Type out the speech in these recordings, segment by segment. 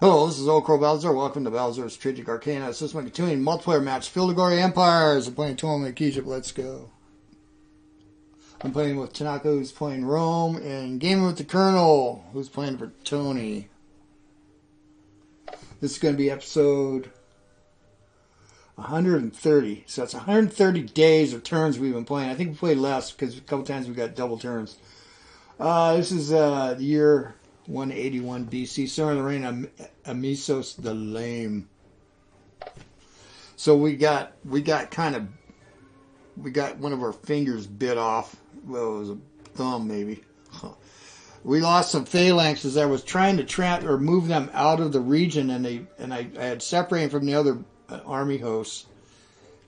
Hello, this is OldCrowBalthazor. Welcome to Balthazor's Tragic Arcana. This is my continuing multiplayer match. Field of Glory Empires. I'm playing Ptolemaic Egypt. Let's go. I'm playing with Tanaka, who's playing Rome, and gaming with the Colonel, who's playing for Tony. This is going to be episode 130. So that's 130 days of turns we've been playing. I think we played less because a couple times we got double turns. This is the year 181 BC, starting the reign of Amisos the Lame. So we got one of our fingers bit off. Well, it was a thumb maybe. We lost some phalanxes. I was trying to move them out of the region, and I had separated from the other army hosts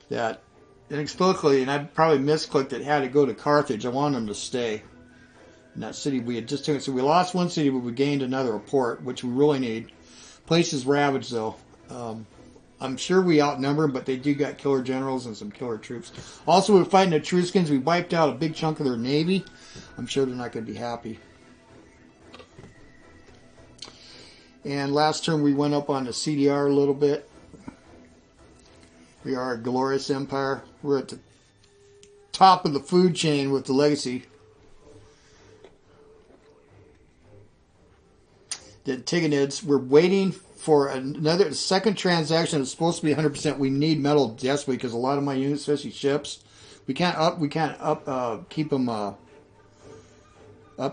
that inexplicably, and I probably misclicked it, had to go to Carthage. I wanted them to stay in that city we had just taken. So we lost one city, but we gained another, a port, which we really need. Place is ravaged, though. I'm sure we outnumber them, but they do got killer generals and some killer troops. Also, we're fighting the Etruscans. We wiped out a big chunk of their navy. I'm sure they're not going to be happy. And last turn, we went up on the CDR a little bit. We are a glorious empire. We're at the top of the food chain with the legacy. The Tigonids. We're waiting for another second transaction. It's supposed to be 100%. We need metal desperately because a lot of my units, especially ships, we can't keep them up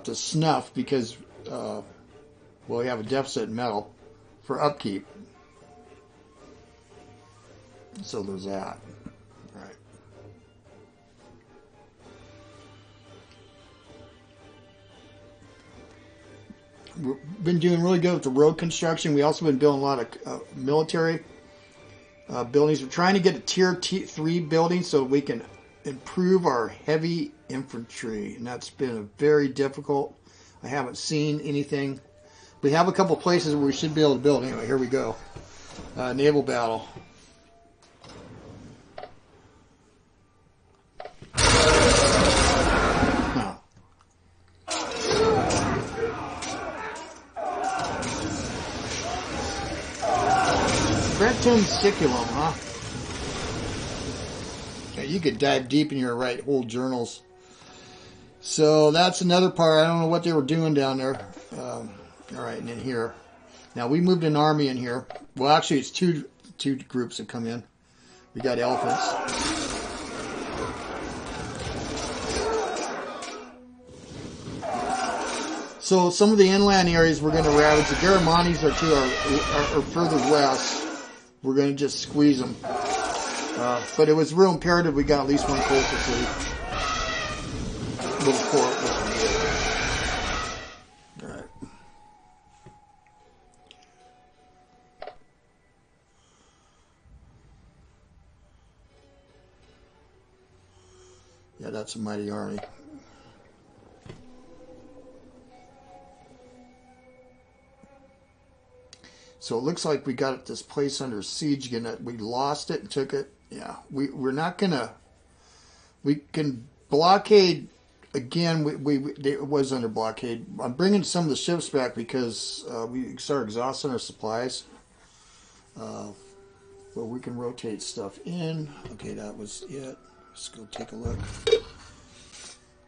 to snuff because we have a deficit in metal for upkeep. So there's that. All right. We've been doing really good with the road construction. We also been building a lot of military buildings. We're trying to get a tier 3 building so we can improve our heavy infantry, and that's been very difficult. I haven't seen anything. We have a couple places where we should be able to build. Anyway, here we go. Naval battle. Britonae, huh? Yeah, you could dive deep in here and write whole journals. So that's another part. I don't know what they were doing down there. All right, and in here. Now, we moved an army in here. Well, actually, it's two groups that come in. We got elephants. So some of the inland areas we're going to ravage. The Garamantes are further west. We're going to just squeeze them. But it was real imperative we got at least one coastal city. Little port. Alright. Yeah, that's a mighty army. So it looks like we got this place under siege again. We lost it and took it. Yeah, we're not gonna. We can blockade again. It was under blockade. I'm bringing some of the ships back because we started exhausting our supplies. But we can rotate stuff in. Okay, that was it. Let's go take a look.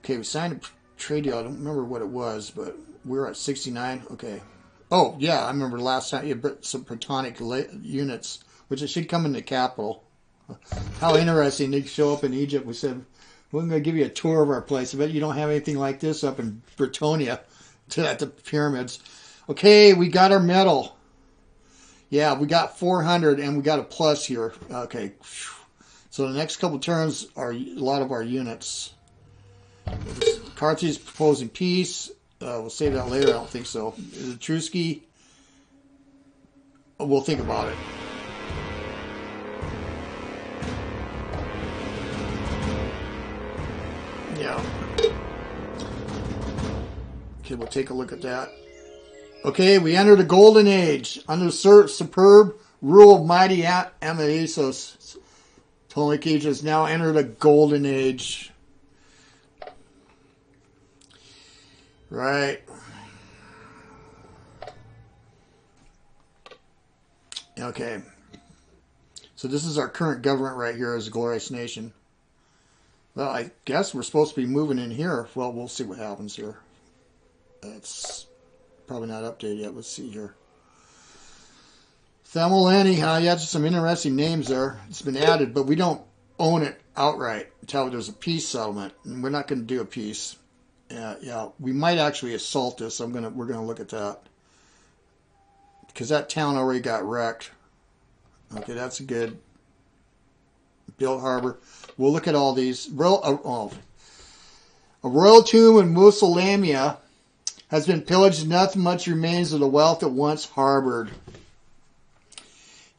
Okay, we signed a trade deal. I don't remember what it was, but we're at 69. Okay. Oh, yeah, I remember last time you had some Britonae units, which it should come in the capital. How interesting. They show up in Egypt. We said, we're going to give you a tour of our place. I bet you don't have anything like this up in Britonae at the pyramids. Okay, we got our metal. Yeah, we got 400, and we got a plus here. Okay. So the next couple turns are a lot of our units. Carthage is proposing peace. We'll save that later. I don't think so. The Etrusci, we'll think about it. Yeah. Okay, we'll take a look at that. Okay, we enter the Golden Age. Under the superb rule of mighty Amisos, Ptolemaic Egypt has now entered a Golden Age. Right. Okay. So this is our current government right here as a glorious nation. Well, I guess we're supposed to be moving in here. Well, we'll see what happens here. That's probably not updated yet. Let's see here. Thelmalani, yeah, just some interesting names there. It's been added, but we don't own it outright until there's a peace settlement, and we're not going to do a peace. Yeah, we might actually assault this. We're gonna look at that because that town already got wrecked. Okay, that's a good built harbor. We'll look at all these. A royal tomb in Musalamia has been pillaged, and nothing much remains of the wealth it once harbored.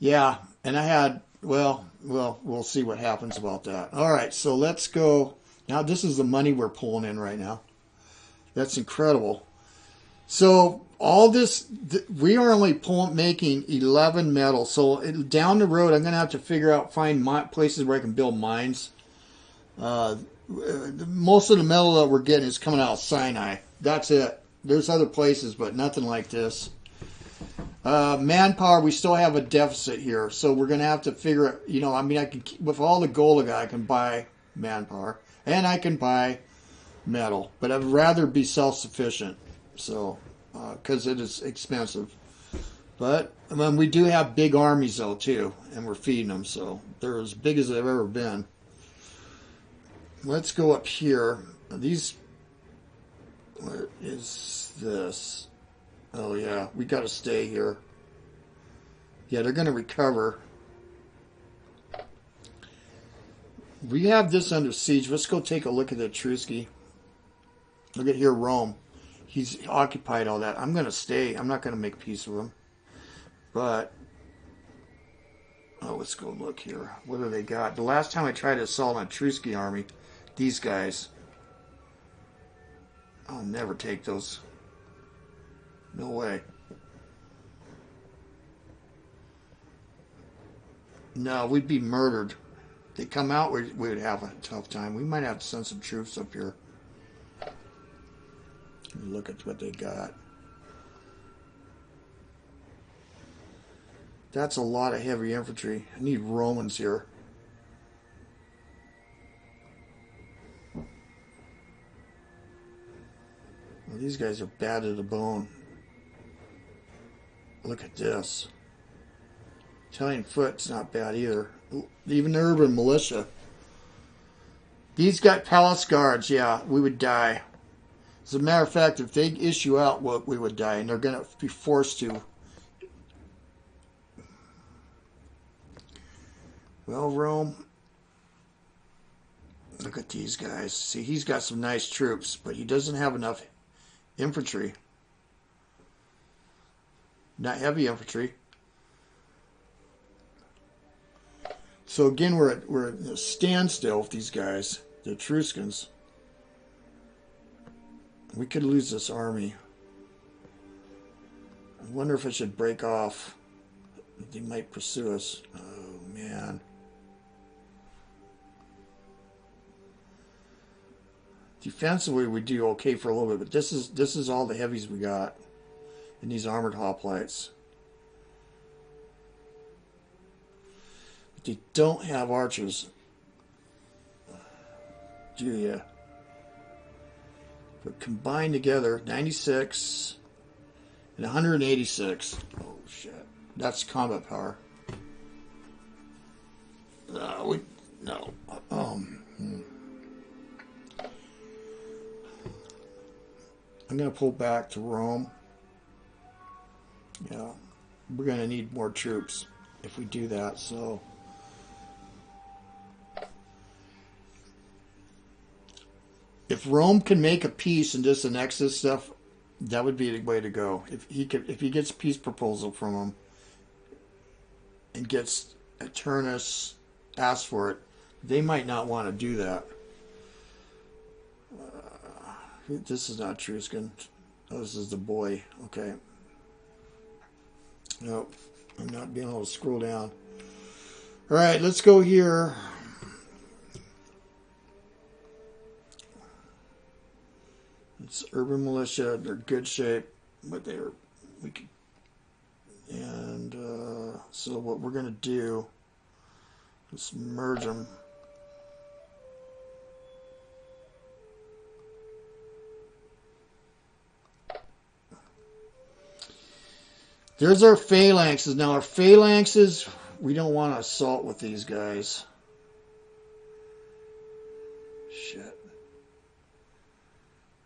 Yeah, and I had, well, we'll see what happens about that. All right, so let's go. Now, this is the money we're pulling in right now. That's incredible. So, all this, we are only making 11 metal. So, down the road, I'm going to have to find places where I can build mines. Most of the metal that we're getting is coming out of Sinai. That's it. There's other places, but nothing like this. Manpower, we still have a deficit here, so we're going to have to figure out, I mean, I can, with all the gold I can buy manpower, and I can buy metal, but I'd rather be self-sufficient, so, because it is expensive. But, I mean, we do have big armies, though, too, and we're feeding them, so they're as big as they've ever been. Let's go up here. What is this? Oh, yeah, we got to stay here. Yeah, they're going to recover. We have this under siege. Let's go take a look at the Etrusci. Look at here, Rome. He's occupied all that. I'm going to stay. I'm not going to make peace with him. But, let's go look here. What do they got? The last time I tried to assault an Etrusci army, these guys. I'll never take those. No way. No, we'd be murdered. They come out, we would have a tough time. We might have to send some troops up here. Look at what they got. That's a lot of heavy infantry. I need Romans here. Well, these guys are bad to the bone. Look at this. Italian foot's not bad either. Even the urban militia. These got palace guards. Yeah, we would die. As a matter of fact, if they issue out, we would die. And they're going to be forced to. Well, Rome. Look at these guys. See, he's got some nice troops, but he doesn't have enough infantry. Not heavy infantry. So again, we're at a standstill with these guys, the Etruscans. We could lose this army. I wonder if I should break off. They might pursue us. Oh man. Defensively, we do okay for a little bit, but this is all the heavies we got. And these armored hoplites. But they don't have archers. Do ya? But combined together, 96 and 186. Oh shit. That's combat power. No. I'm going to pull back to Rome. Yeah, we're going to need more troops if we do that, so. If Rome can make a peace and just annex this stuff, that would be the way to go. If he gets a peace proposal from them and gets Turnus asked for it, they might not want to do that. This is not Etruscan. Oh, this is the boy. Okay. Nope. I'm not being able to scroll down. All right, let's go here. It's urban militia. They're good shape, but we could. And So what we're going to do is merge them. There's our phalanxes. Now our phalanxes, we don't want to assault with these guys. Shit.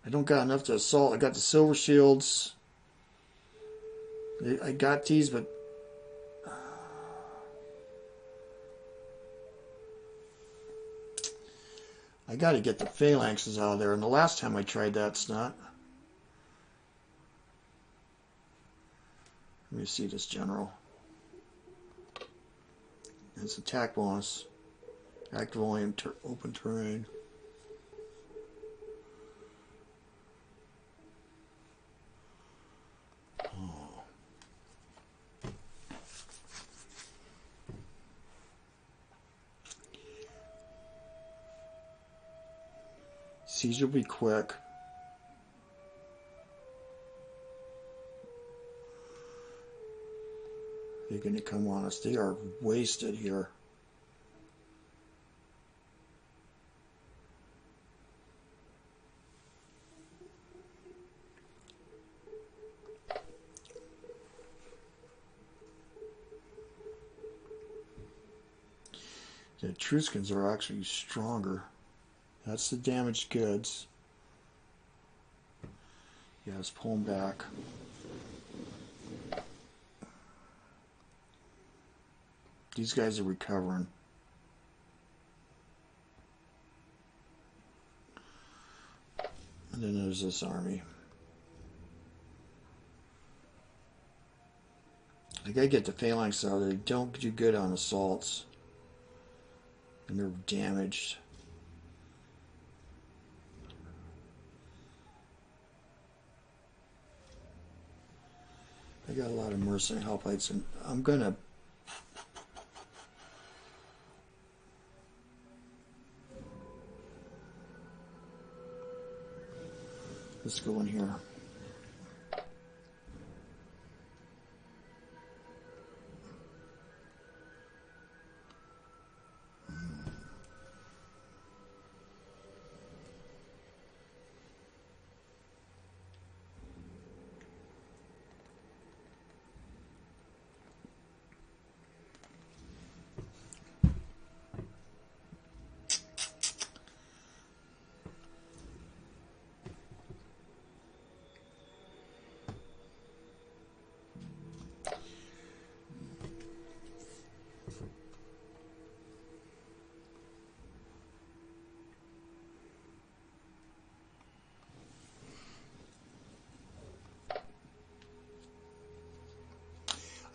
I don't got enough to assault. I got the silver shields. I got these, but I got to get the phalanxes out of there. And the last time I tried that, it's not. Let me see this general. It's attack bonus. Active only in open terrain. Oh. Siege will be quick. They're going to come on us. They are wasted here. The Etruscans are actually stronger. That's the damaged goods. Yeah, let's pull them back. These guys are recovering. And then there's this army. I gotta get the phalanx out. They don't do good on assaults. And they're damaged. I got a lot of mercenary hoplites, and I'm gonna let's go in here.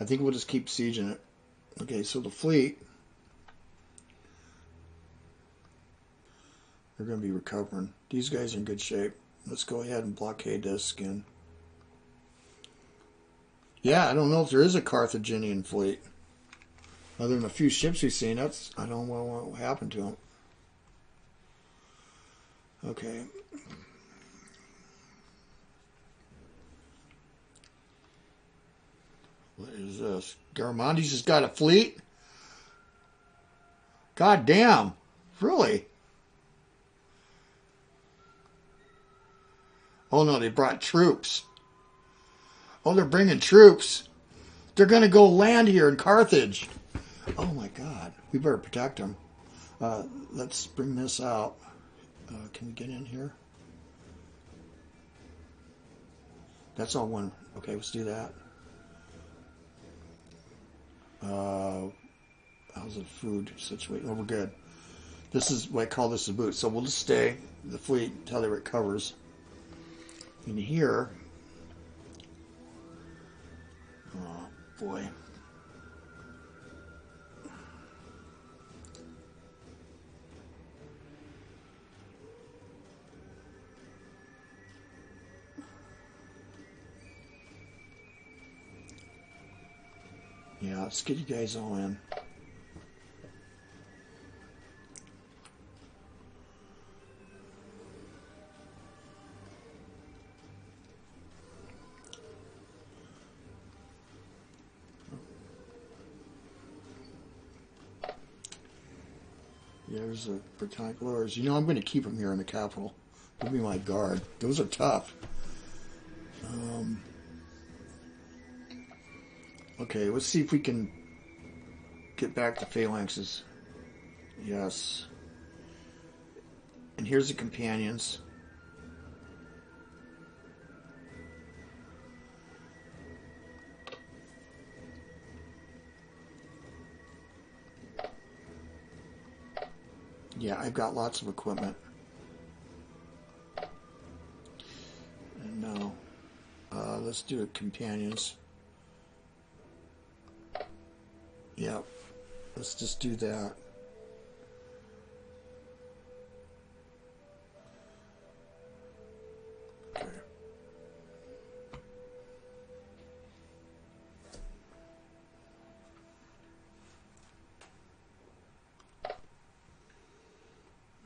I think we'll just keep sieging it. Okay, so the fleet, they're going to be recovering. These guys are in good shape. Let's go ahead and blockade this again. Yeah, I don't know if there is a Carthaginian fleet. Other than a few ships we've seen, I don't know what happened to them. Okay. What is this? Garamantes has got a fleet? God damn. Really? Oh no, they brought troops. Oh, they're bringing troops. They're going to go land here in Carthage. Oh my God. We better protect them. Let's bring this out. Can we get in here? That's all one. Okay, let's do that. How's the food situation? Oh, we're good. This is what I call this a boot. So we'll just stay the fleet until it recovers. In here, oh boy. Yeah, let's get you guys all in. Yeah, there's the Britonae lures. You know, I'm going to keep them here in the capital. They'll be my guard. Those are tough. Okay, let's see if we can get back to phalanxes. Yes. And here's the companions. Yeah, I've got lots of equipment. And now, let's do it companions. Yeah, let's just do that. Okay.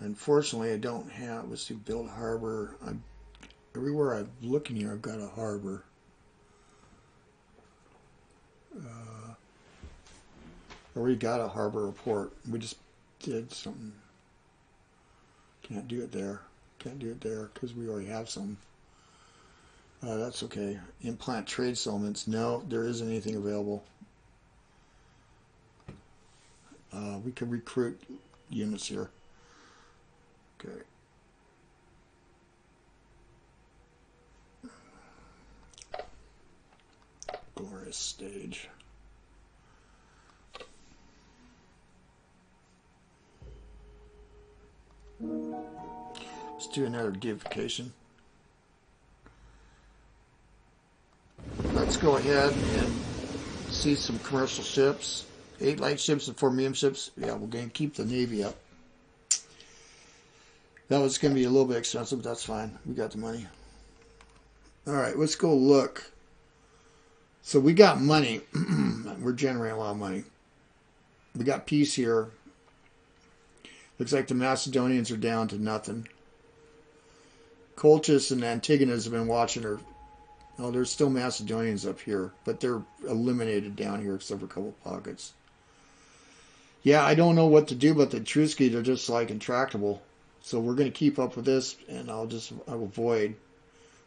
Unfortunately, I don't have. Let's do build harbor. Everywhere I'm looking here, I've got a harbor. I already got a harbor report. We just did something. Can't do it there. Can't do it there because we already have some. That's okay. Implant trade settlements. No, there isn't anything available. We can recruit units here. Okay. Glorious stage. Let's do another deification. Let's go ahead and see some commercial ships. 8 light ships and 4 medium ships. Yeah, we're going to keep the Navy up. That was going to be a little bit expensive, but that's fine. We got the money. Alright, let's go look. So we got money. We're generating a lot of money. We got peace here. Looks like the Macedonians are down to nothing. Colchis and Antigonus have been watching her. Oh, there's still Macedonians up here, but they're eliminated down here except for a couple pockets. Yeah, I don't know what to do, but the Etrusci, they're just like intractable. So we're going to keep up with this, and I'll avoid.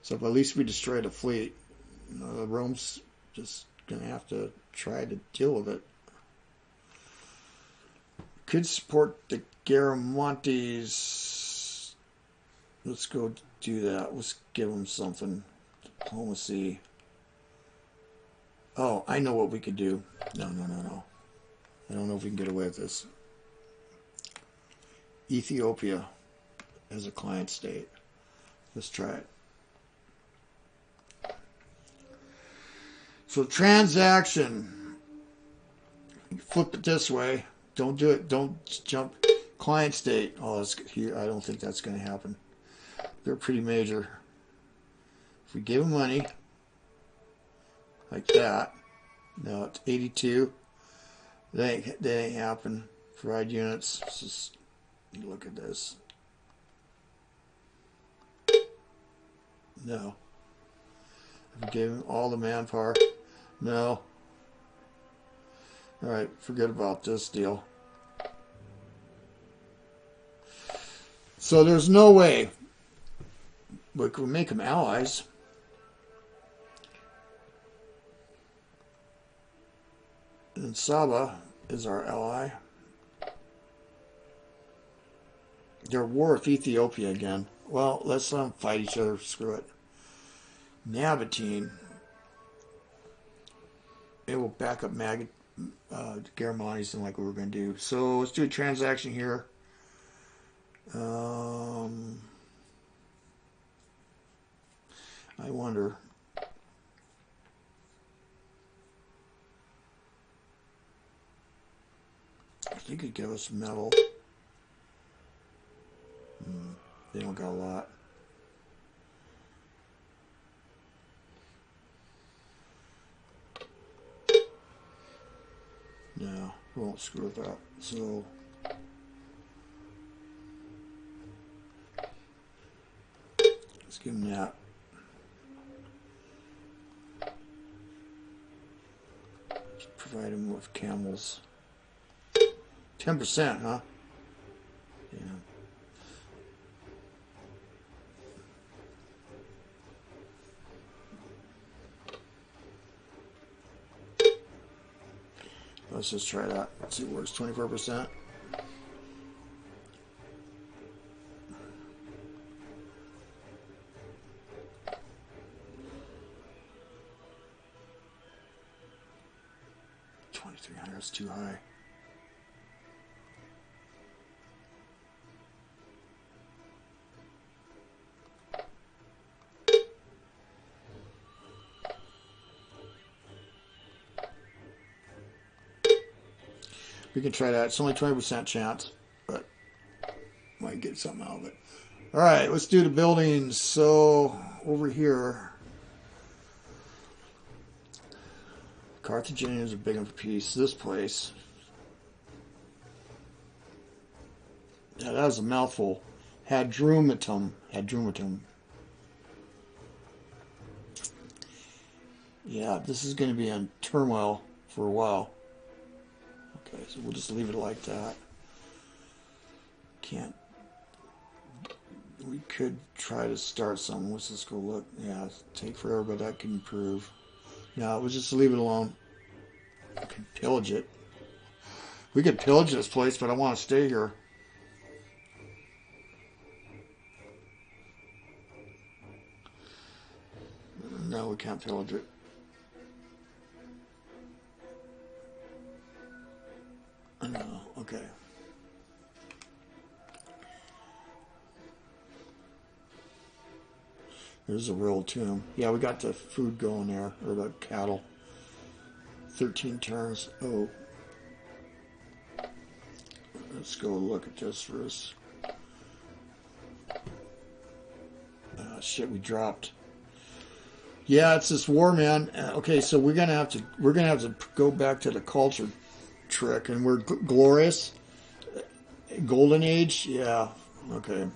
So if at least we destroy the fleet, the Rome's just going to have to try to deal with it. Could support the Garamantes. Let's go do that. Let's give them something. Diplomacy. Oh, I know what we could do. No. I don't know if we can get away with this. Ethiopia as a client state. Let's try it. So transaction. Flip it this way. Don't do it. Don't jump. Client state. Oh, it's here. I don't think that's going to happen. They're pretty major. If we give them money, like that. No, it's 82. That ain't happen. Provide units. Just look at this. No. If we gave them all the manpower. No. Alright, forget about this deal. So there's no way we can make them allies. And Saba is our ally. They're war with Ethiopia again. Well, let's let them fight each other. Screw it. Nabatean. It will back up Garamantes and like what we're going to do. So let's do a transaction here. I wonder. I think it'd give us metal. They don't got a lot. No, we won't screw with that. So let's give them that. Let's provide them with camels. 10%, huh? Yeah. Let's just try that. Let's see, it works 24%. That's too high. We can try that. It's only 20% chance, but might get something out of it. All right, let's do the buildings. So over here, Carthaginians are big of a piece. This place. Yeah, that was a mouthful. Hadrumetum. Yeah, this is going to be in turmoil for a while. Okay, so we'll just leave it like that. Can't. We could try to start something. Let's just go look. Yeah, take forever, but that can improve. No, we'll just leave it alone. We could pillage it. We could pillage this place, but I want to stay here. No, we can't pillage it. No, okay. There's a real tomb. Yeah, we got the food going there, or the cattle. 13 turns. Oh. Let's go look at this first. Shit, we dropped. Yeah, it's this war, man. Okay, so we're gonna have to go back to the culture trick, and we're glorious. Golden Age, yeah. Okay.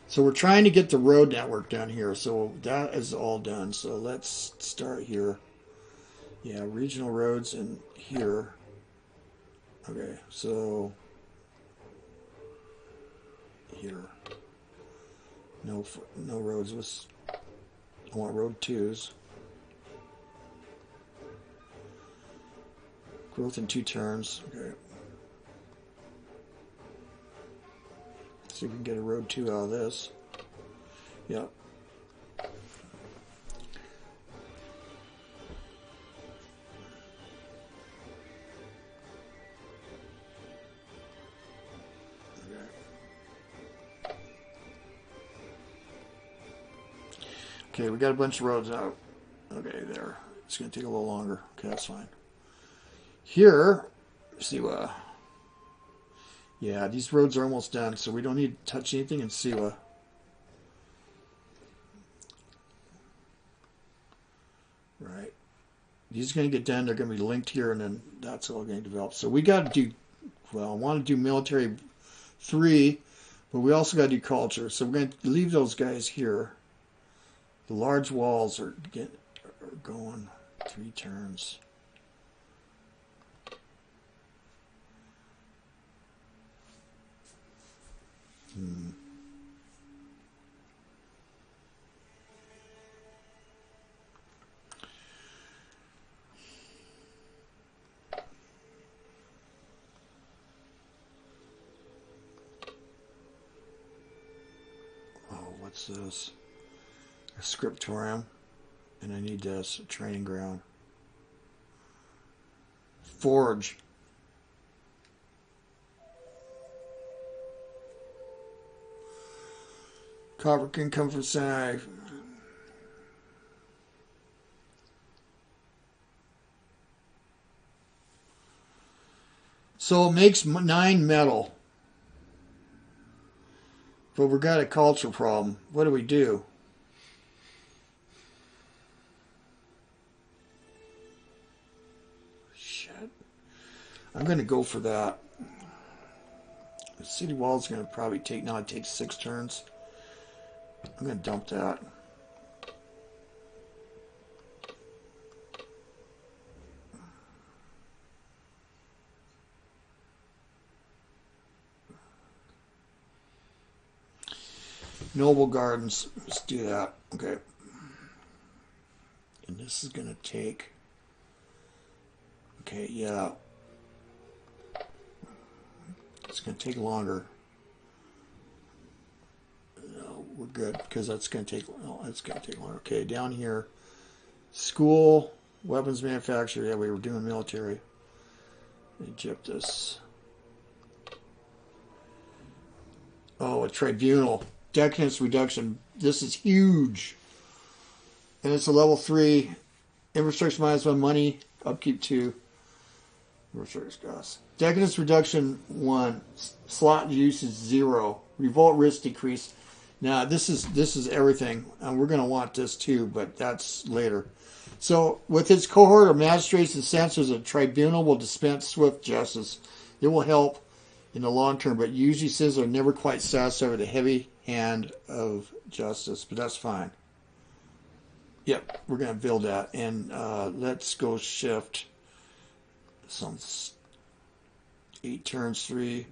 So we're trying to get the road network down here. So that is all done. So let's start here. Yeah, regional roads in here. Okay, so here. No roads. I want road 2s. Growth in 2 turns. Okay. See if we can get a road 2 out of this. Yep. Okay, we got a bunch of roads out. Okay, there. It's going to take a little longer. Okay, that's fine. Here, Siwa. Yeah, these roads are almost done, so we don't need to touch anything in Siwa. Right. These are going to get done. They're going to be linked here, and then that's all going to develop. So we got to do, well, I want to do military 3, but we also got to do culture. So we're going to leave those guys here. The large walls are going 3 turns. Oh, what's this? A scriptorium, and I need this, a training ground. Forge. Copper can come from Sinai. So it makes 9 metal. But we've got a culture problem. What do we do? Shit. I'm going to go for that. The city wall is going to probably take, now it takes 6 turns. I'm going to dump that. Noble Gardens. Let's do that. Okay. And this is going to take... Okay, yeah. It's going to take longer. No, we're good, because that's going to take... Oh, that's going to take longer. Okay, down here. School, weapons manufacturer. Yeah, we were doing military. Aegyptus. Oh, a tribunal. Decadence reduction. This is huge. And it's a level 3. Infrastructure -1, money, upkeep 2. Infrastructure costs. Decadence reduction 1. Slot use is 0. Revolt risk decreased. Now this is everything. And we're gonna want this too, but that's later. So with its cohort of magistrates and censors, a tribunal will dispense swift justice. It will help in the long term, but usually citizens are never quite satisfied with the heavy hand of justice, but that's fine. Yep, we're going to build that. And let's go shift some 8 turns, 3.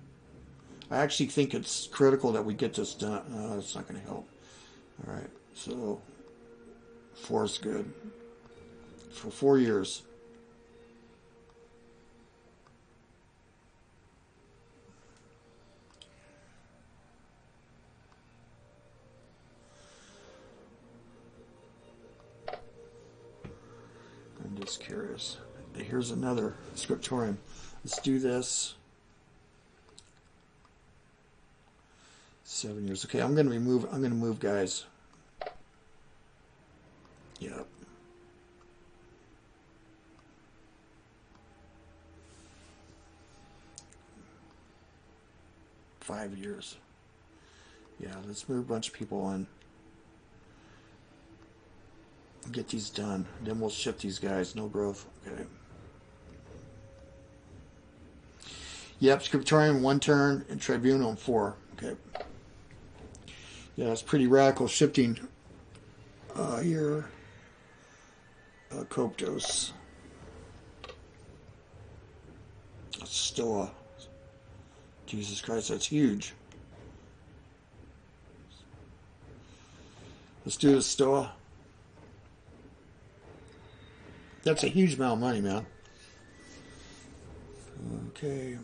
I actually think it's critical that we get this done. No, it's not going to help. All right, so 4 is good. For 4 years. I'm just curious. Here's another scriptorium. Let's do this. 7 years. Okay, I'm going to move guys. Yep. 5 years. Yeah, let's move a bunch of people on. Get these done. Then we'll ship these guys. No growth. Okay. Yep, scriptorium 1 turn and tribunal 4. Okay. Yeah, it's pretty radical shifting here. Coptos. Stoa. Jesus Christ, that's huge. Let's do this, Stoa. That's a huge amount of money, man. Okay.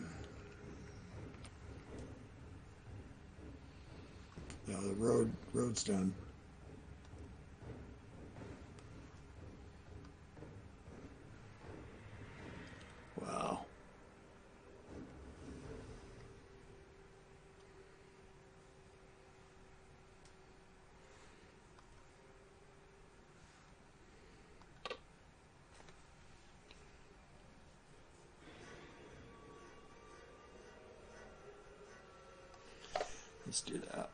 Yeah, the road's done. Wow. Let's do that.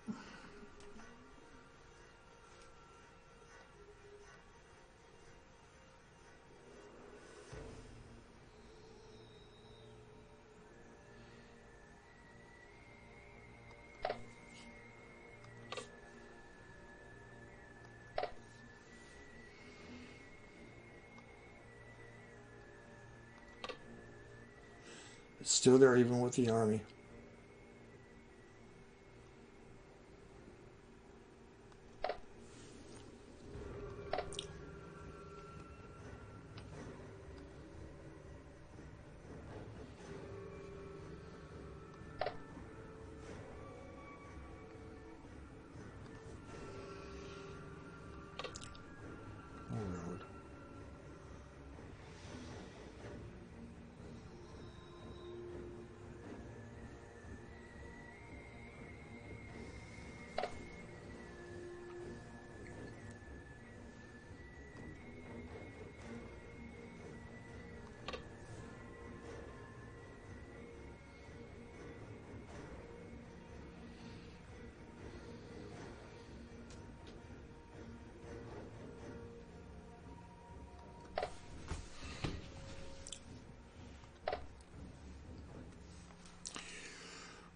It's still there even with the army.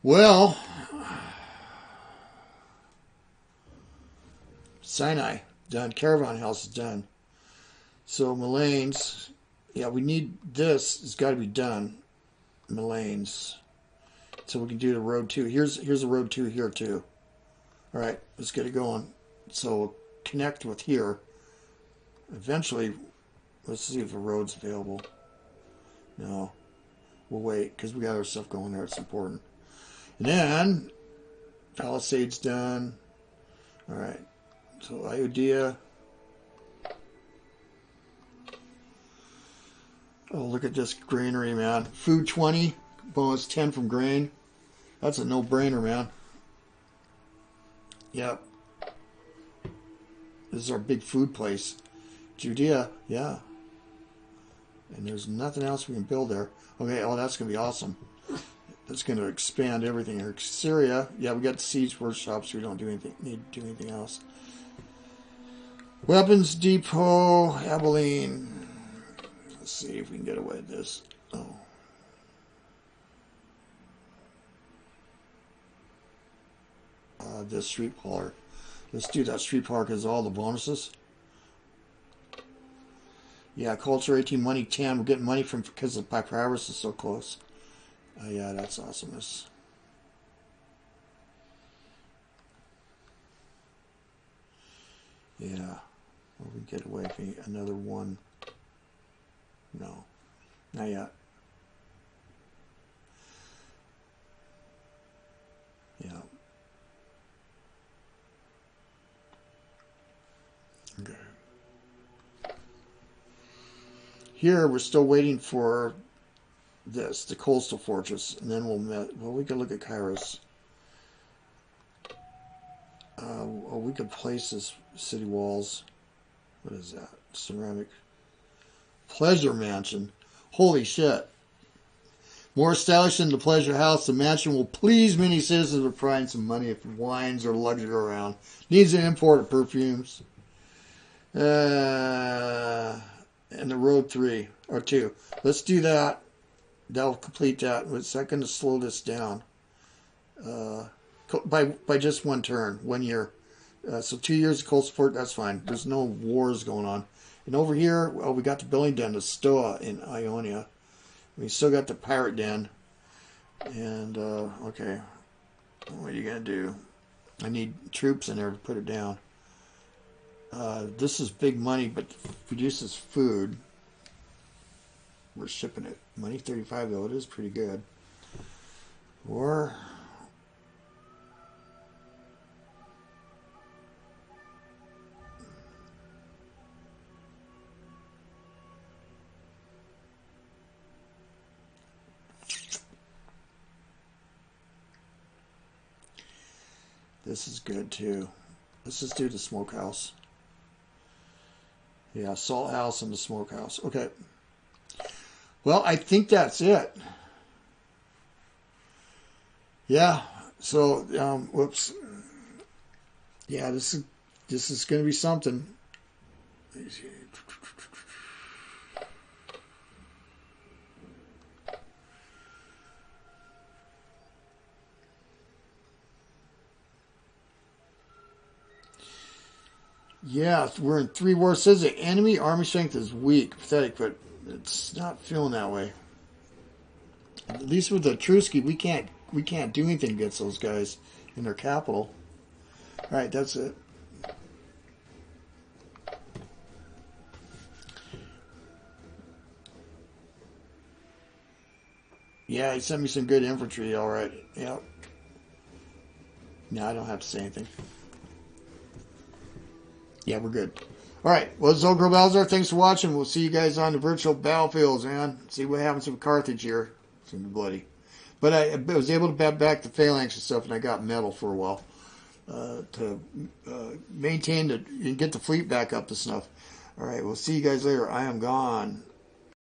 Well, Sinai, done. Caravan house is done. So Malanes, yeah, we need this. It's got to be done. Malanes. So we can do the road 2. Here's a road 2 here too. All right, let's get it going. So we'll connect with here. Eventually, let's see if the road's available. No, we'll wait because we got our stuff going there. It's important. And then Palisades done. All right, so Iodea. Oh, look at this granary, man. Food 20, bonus 10 from grain. That's a no-brainer, man. Yep. This is our big food place. Judea, yeah. And there's nothing else we can build there. Okay, oh, that's going to be awesome. That's going to expand everything here. Syria, yeah, we got the siege workshops. We don't need to do anything else. Weapons depot, Abilene. Let's see if we can get away with this. Oh. This street park. Let's do that street park as all the bonuses. Yeah, culture 18, money 10. We're getting money from because the Papyrus is so close. Yeah, that's awesomeness. Yeah. Well, we get away from another one. No, not yet. Yeah. Okay. Here we're still waiting for this, the coastal fortress, and then we can look at Kairos. We could place this city walls. What is that? Ceramic. Pleasure mansion. Holy shit. More established than the pleasure house, the mansion will please many citizens with pride and some money if wines or luxury around. Needs an import of perfumes. And the road 3 or 2. Let's do that. That'll complete that. It's not going to slow this down. By just one turn, 1 year. So 2 years of coastal fort, that's fine. There's no wars going on. And over here, well, we got the building den, the Stoa in Ionia. We still got the pirate den. And, okay. What are you going to do? I need troops in there to put it down. This is big money, but produces food. We're shipping it. Money 35, though. It is pretty good. Or... this is good too. Let's just do the smokehouse. Yeah, salt house and the smokehouse. Okay. Well, I think that's it. Yeah. So, whoops. Yeah, this is going to be something. Yeah, we're in 3 wars. It says the enemy army strength is weak, pathetic, but it's not feeling that way. At least with the Etrusci, we can't do anything against those guys in their capital. All right, that's it. Yeah, he sent me some good infantry. All right. Yep. No, I don't have to say anything. Yeah, we're good. All right. Well, this is OldCrowBalthazor. Thanks for watching. We'll see you guys on the virtual battlefields, man. See what happens with Carthage here. It's going to be bloody. But I was able to bat back the phalanx and stuff, and I got metal for a while to maintain and get the fleet back up to snuff. All right. We'll see you guys later. I am gone.